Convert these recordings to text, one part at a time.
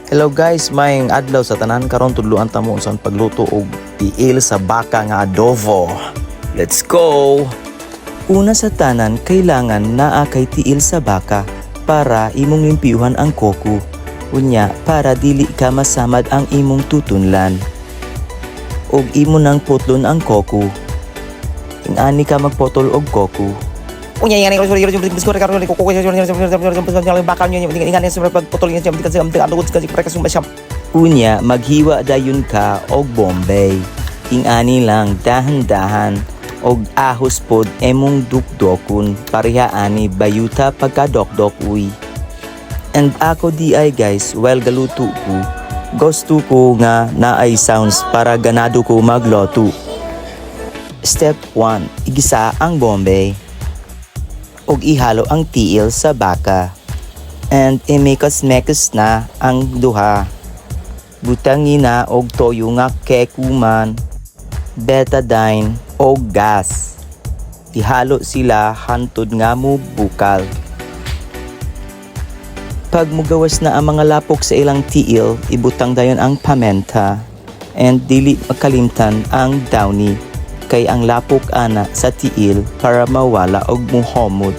Hello guys, maayong adlaw sa tanan. Karon tudloan ta mo unsang pagluto og tiil sa baka nga adobo. Let's go. Una sa tanan, kailangan naa kay tiil sa baka para imong limpyuhan ang koko. Unya para dili ka masamad ang imong tutunlan. Og imo nang putlon ang koko. Ingani ka magpotol og koko. Unya yang bakal nyo ingani sa pagputol niya kasi ang adugod kasi para kasumba siya. Unya maghiwa dayon ka og bombay. Ingani lang dahan-dahan og ahos pod emong dukdokon pareha ani bayuta pagkadokdok uy. And ako di ay guys, while galuto ko, gusto ko nga naay sounds para ganado ko magloto. Step 1, igisa ang bombay. Og ihalo ang tiil sa baka. And imekos-mekos na ang duha. Butangin na og toyo nga kekuman, betadine og gas. Ihalo sila hantod nga mo bukal. Pag mugawas na ang mga lapok sa ilang tiil, ibutang dayon ang pamenta. And dili makalimtan ang downy. Kay ang lapok ana sa tiil para mawala og muhomot.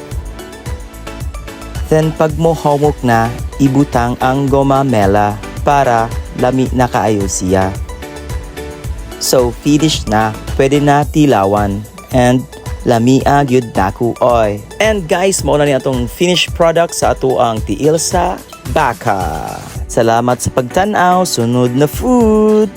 Then pag muhomok na, ibutang ang gomamela para lami na kaayo siya. So finish na, pwede na tilawan and lami agyud naku oy. And guys, mao na ni atong finished product sa ato ang tiil sa baka. Salamat sa pagtan-aw, sunod na food.